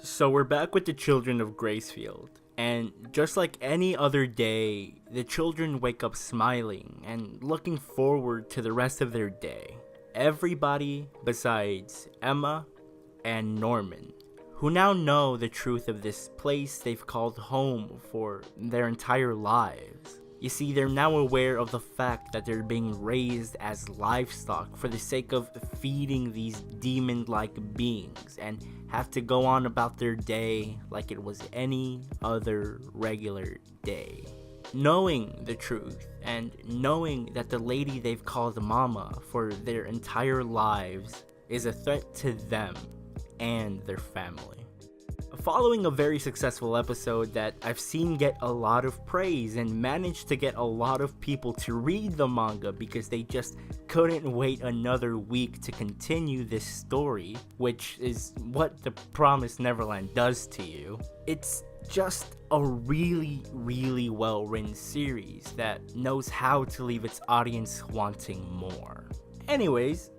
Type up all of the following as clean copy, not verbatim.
So we're back with the children of Gracefield, and just like any other day, the children wake up smiling and looking forward to the rest of their day. Everybody besides Emma and Norman, who now know the truth of this place they've called home for their entire lives. You see, they're now aware of the fact that they're being raised as livestock for the sake of feeding these demon-like beings, and have to go on about their day like it was any other regular day. Knowing the truth, and knowing that the lady they've called Mama for their entire lives is a threat to them and their family. Following a very successful episode that I've seen get a lot of praise and managed to get a lot of people to read the manga because they just couldn't wait another week to continue this story, which is what the Promised Neverland does to you. It's just a really well written series that knows how to leave its audience wanting more. Anyways,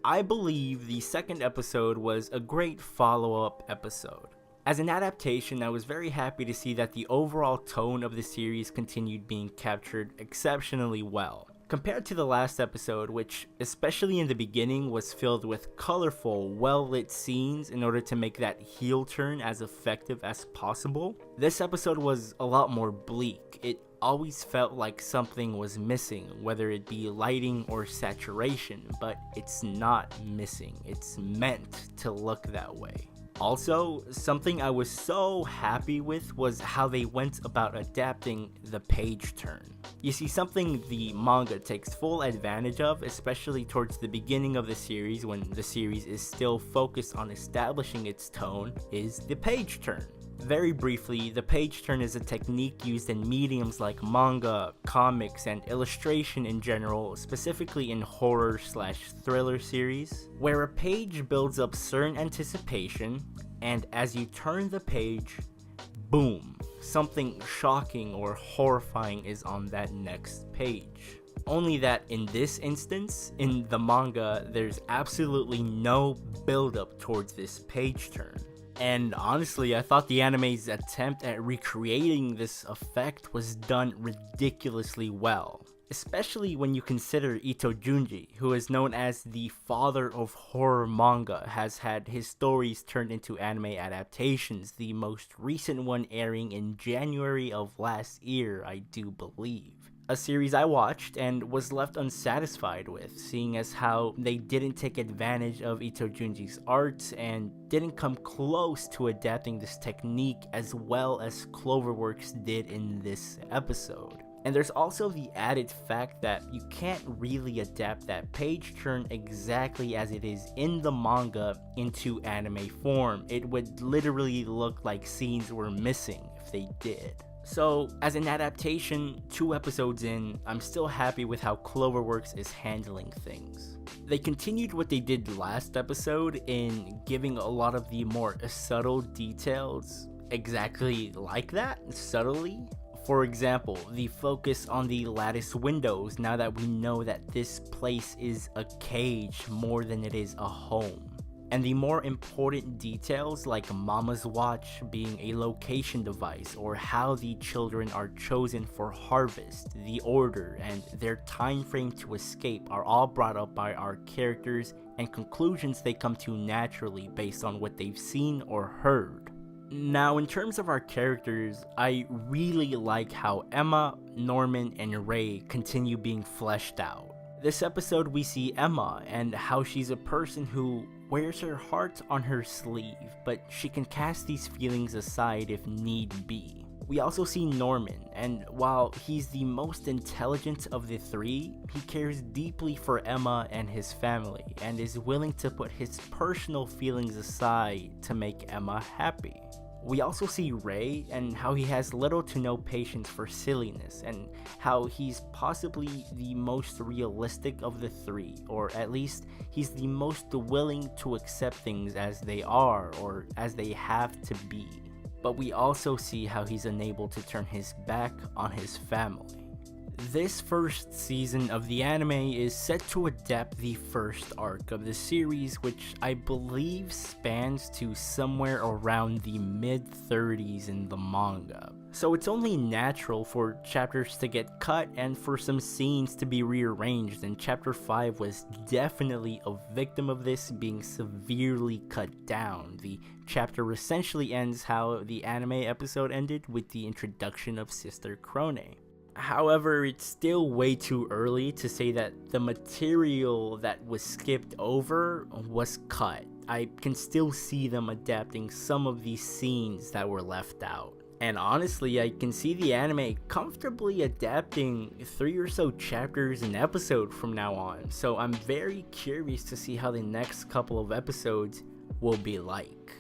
I believe the second episode was a great follow-up episode. As an adaptation, I was very happy to see that the overall tone of the series continued being captured exceptionally well. Compared to the last episode, which, especially in the beginning, was filled with colorful, well-lit scenes in order to make that heel turn as effective as possible, this episode was a lot more bleak. It always felt like something was missing, whether it be lighting or saturation, but it's not missing. It's meant to look that way. Also, something I was so happy with was how they went about adapting the page turn. You see, something the manga takes full advantage of, especially towards the beginning of the series when the series is still focused on establishing its tone, is the page turn. Very briefly, the page turn is a technique used in mediums like manga, comics, and illustration in general, specifically in horror/thriller series, where a page builds up certain anticipation, and as you turn the page, boom, something shocking or horrifying is on that next page. Only that in this instance, in the manga, there's absolutely no build-up towards this page turn. And honestly, I thought the anime's attempt at recreating this effect was done ridiculously well. Especially when you consider Ito Junji, who is known as the father of horror manga, has had his stories turned into anime adaptations, the most recent one airing in January of last year, I do believe. A series I watched and was left unsatisfied with, seeing as how they didn't take advantage of Ito Junji's art and didn't come close to adapting this technique as well as Cloverworks did in this episode. And there's also the added fact that you can't really adapt that page turn exactly as it is in the manga into anime form. It would literally look like scenes were missing if they did. So, as an adaptation, 2 episodes in, I'm still happy with how Cloverworks is handling things. They continued what they did last episode in giving a lot of the more subtle details exactly like that, subtly. For example, the focus on the lattice windows now that we know that this place is a cage more than it is a home. And the more important details like Mama's watch being a location device, or how the children are chosen for harvest, the order, and their time frame to escape are all brought up by our characters, and conclusions they come to naturally based on what they've seen or heard. Now, in terms of our characters, I really like how Emma, Norman, and Ray continue being fleshed out. This episode we see Emma and how she's a person who wears her heart on her sleeve, but she can cast these feelings aside if need be. We also see Norman, and while he's the most intelligent of the 3, he cares deeply for Emma and his family, and is willing to put his personal feelings aside to make Emma happy. We also see Ray and how he has little to no patience for silliness, and how he's possibly the most realistic of the 3, or at least he's the most willing to accept things as they are or as they have to be. But we also see how he's unable to turn his back on his family. This first season of the anime is set to adapt the first arc of the series, which I believe spans to somewhere around the mid-30s in the manga. So it's only natural for chapters to get cut and for some scenes to be rearranged, and chapter 5 was definitely a victim of this, being severely cut down. The chapter essentially ends how the anime episode ended, with the introduction of Sister Krone. However, it's still way too early to say that the material that was skipped over was cut. I can still see them adapting some of these scenes that were left out. And honestly, I can see the anime comfortably adapting 3 or so chapters an episode from now on. So I'm very curious to see how the next couple of episodes will be like.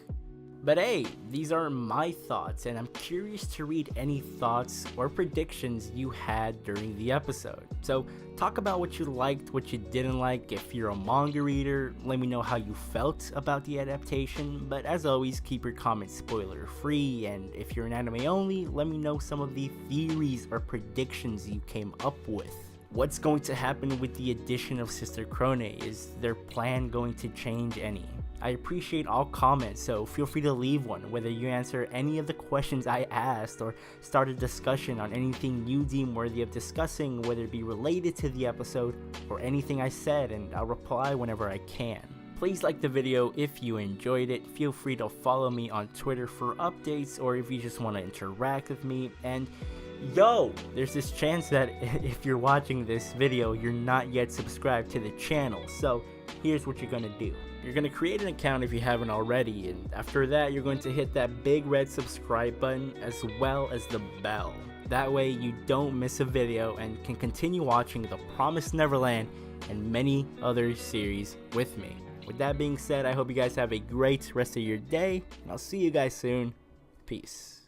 But hey, these are my thoughts, and I'm curious to read any thoughts or predictions you had during the episode. So talk about what you liked, what you didn't like. If you're a manga reader, let me know how you felt about the adaptation. But as always, keep your comments spoiler free, and if you're an anime only, let me know some of the theories or predictions you came up with. What's going to happen with the addition of Sister Krone? Is their plan going to change any? I appreciate all comments, so feel free to leave one, whether you answer any of the questions I asked or start a discussion on anything you deem worthy of discussing, whether it be related to the episode or anything I said, and I'll reply whenever I can. Please like the video if you enjoyed it. Feel free to follow me on Twitter for updates, or if you just want to interact with me. And yo, there's this chance that if you're watching this video, you're not yet subscribed to the channel. So here's what you're gonna do. You're going to create an account if you haven't already, and after that you're going to hit that big red subscribe button as well as the bell. That way you don't miss a video and can continue watching The Promised Neverland and many other series with me. With that being said, I hope you guys have a great rest of your day, and I'll see you guys soon. Peace.